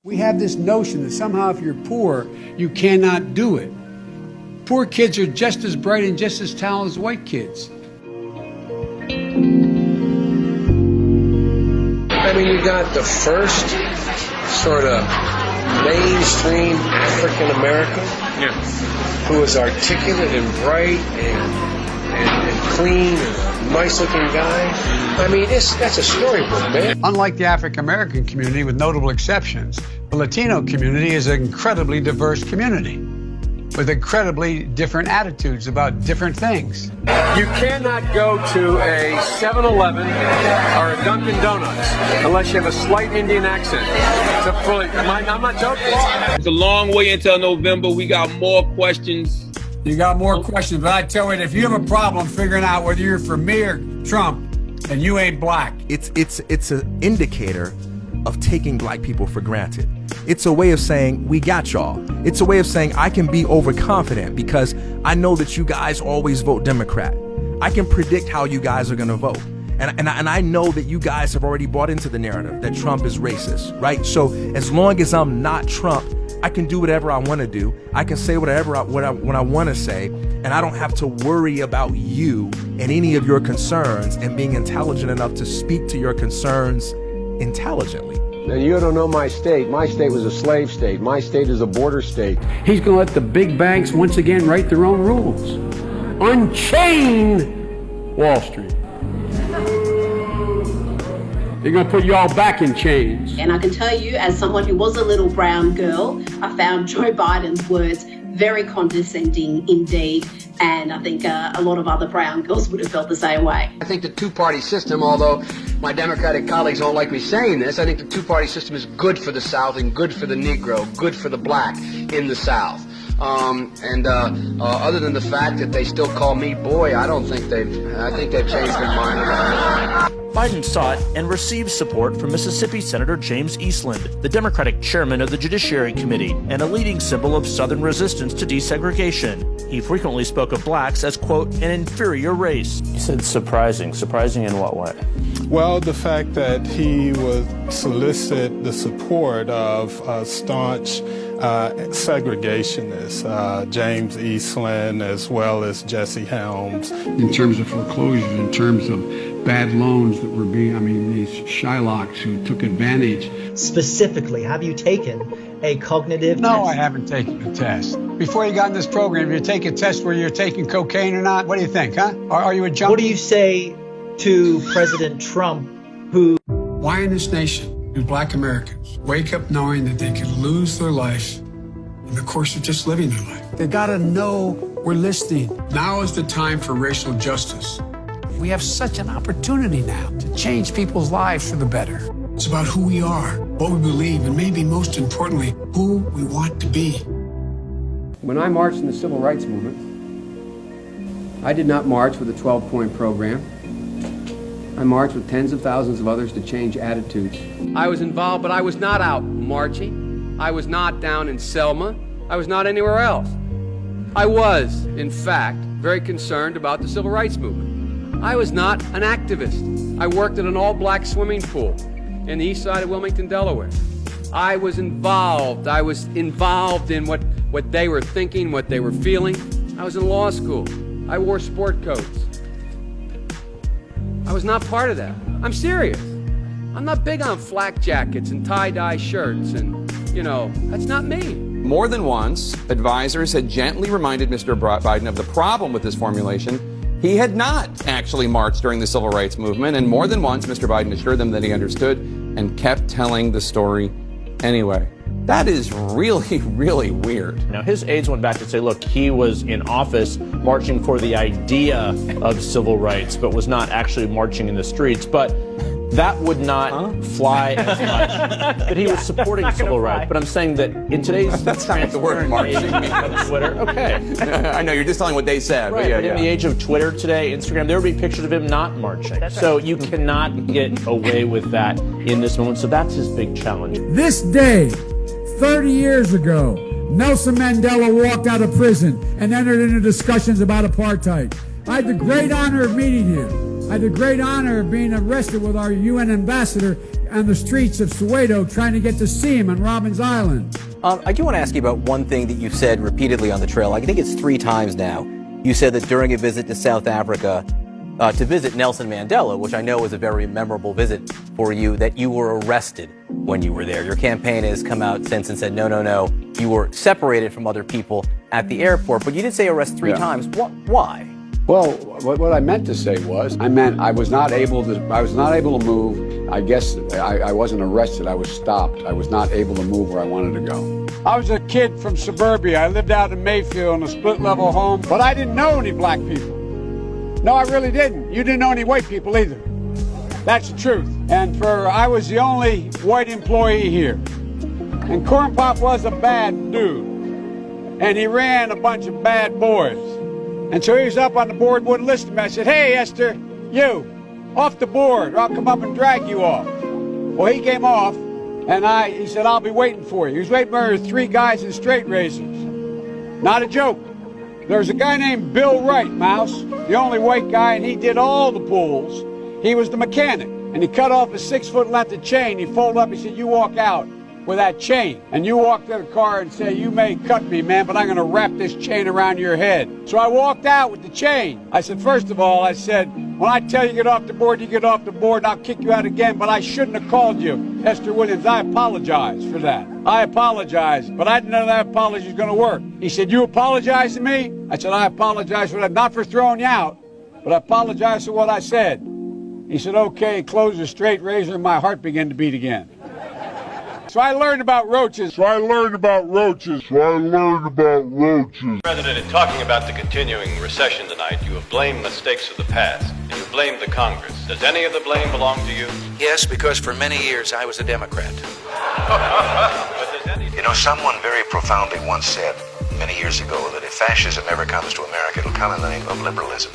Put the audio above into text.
We have this notion that somehow if you're poor, you cannot do it. Poor kids are just as bright and just as talented as white kids. I mean, you got the first sort of mainstream African American who is articulate and bright and clean and a nice-looking guy. I mean, that's a storybook, man. Unlike the African American community, with notable exceptions, the Latino community is an incredibly diverse community with incredibly different attitudes about different things. You cannot go to a 7-Eleven or a Dunkin' Donuts unless you have a slight Indian accent. I'm not joking. It's a long way until November. We got more questions. You got more questions, but I tell you, if you have a problem figuring out whether you're for me or Trump, and you ain't black. It's an indicator of taking black people for granted. It's a way of saying, we got y'all. It's a way of saying, I can be overconfident because I know that you guys always vote Democrat. I can predict how you guys are going to vote. And I know that you guys have already bought into the narrative that Trump is racist, right? So as long as I'm not Trump, I can do whatever I want to do. I can say whatever I want to say, and I don't have to worry about you and any of your concerns and being intelligent enough to speak to your concerns intelligently. Now, you don't know my state. My state was a slave state. My state is a border state. He's going to let the big banks once again write their own rules. Unchain Wall Street. They're going to put you all back in chains. And I can tell you, as someone who was a little brown girl, I found Joe Biden's words very condescending indeed. And I think a lot of other brown girls would have felt the same way. I think the two-party system, although my Democratic colleagues don't like me saying this, I think the two-party system is good for the South and good for the Negro, good for the black in the South. Other than the fact that they still call me boy, I think they've changed their mind. Biden sought and received support from Mississippi Senator James Eastland, the Democratic chairman of the Judiciary Committee, and a leading symbol of Southern resistance to desegregation. He frequently spoke of blacks as, quote, an inferior race. You said surprising. Surprising in what way? Well, the fact that he would solicit the support of staunch segregationists, James Eastland as well as Jesse Helms. In terms of foreclosures, in terms of bad loans that were these Shylocks who took advantage. Specifically, have you taken a cognitive No, test? I haven't taken a test. Before you got in this program, you take a test where you're taking cocaine or not? What do you think, huh? Are you a junkie? What do you say to President Trump, who... Why in this nation do black Americans wake up knowing that they could lose their life in the course of just living their life? They gotta know we're listening. Now is the time for racial justice. We have such an opportunity now to change people's lives for the better. It's about who we are, what we believe, and maybe most importantly, who we want to be. When I marched in the Civil Rights Movement, I did not march with a 12-point program. I marched with tens of thousands of others to change attitudes. I was involved, but I was not out marching. I was not down in Selma. I was not anywhere else. I was, in fact, very concerned about the Civil Rights Movement. I was not an activist. I worked at an all-black swimming pool in the east side of Wilmington, Delaware. I was involved. I was involved in what they were thinking, what they were feeling. I was in law school. I wore sport coats. I was not part of that. I'm serious. I'm not big on flak jackets and tie-dye shirts and, that's not me. More than once, advisors had gently reminded Mr. Biden of the problem with this formulation. He had not actually marched during the Civil Rights Movement, and more than once, Mr. Biden assured them that he understood and kept telling the story anyway. That is really, really weird. Now, his aides went back to say, look, he was in office marching for the idea of civil rights, but was not actually marching in the streets. But that would not fly as much. That he was supporting civil rights. But I'm saying that in today's that's not what the word marching means. Twitter, okay. I know, you're just telling what they said. Right, but in the age of Twitter today, Instagram, there would be pictures of him not marching. So you cannot get away with that in this moment. So that's his big challenge. This day, 30 years ago, Nelson Mandela walked out of prison and entered into discussions about apartheid. I had the great honor of meeting him. I had the great honor of being arrested with our UN ambassador on the streets of Soweto trying to get to see him on Robbins Island. I do want to ask you about one thing that you've said repeatedly on the trail. I think it's 3 times now. You said that during a visit to South Africa, to visit Nelson Mandela, which I know was a very memorable visit for you, that you were arrested when you were there. Your campaign has come out since and said, no, you were separated from other people at the airport, but you did say arrest 3 times. Why? Well, what I meant to say was, I was not able to move. I guess I wasn't arrested, I was stopped. I was not able to move where I wanted to go. I was a kid from suburbia. I lived out in Mayfield in a split-level home, but I didn't know any black people. No, I really didn't. You didn't know any white people either. That's the truth. And I was the only white employee here. And Corn Pop was a bad dude. And he ran a bunch of bad boys. And so he was up on the board, wouldn't listen to me. I said, hey, Esther, you, off the board, or I'll come up and drag you off. Well, he came off, and he said, I'll be waiting for you. He was waiting for 3 guys in straight razors. Not a joke. There's a guy named Bill Wright, Mouse, the only white guy, and he did all the pulls. He was the mechanic, and he cut off a 6-foot length of chain. He folded up, he said, you walk out with that chain. And you walk to the car and say, you may cut me, man, but I'm going to wrap this chain around your head. So I walked out with the chain. I said, first of all, I said, when I tell you get off the board, you get off the board, and I'll kick you out again, but I shouldn't have called you, Esther Williams. I apologize for that. I apologize, but I didn't know that apology was going to work. He said, you apologize to me? I said, I apologize for that, not for throwing you out, but I apologize for what I said. He said, okay, closed the straight razor, and my heart began to beat again. So I learned about roaches. President, in talking about the continuing recession tonight, you have blamed mistakes of the past, and you blamed the Congress. Does any of the blame belong to you? Yes, because for many years I was a Democrat. You know, someone very profoundly once said, many years ago, that if fascism ever comes to America, it'll come in the name of liberalism.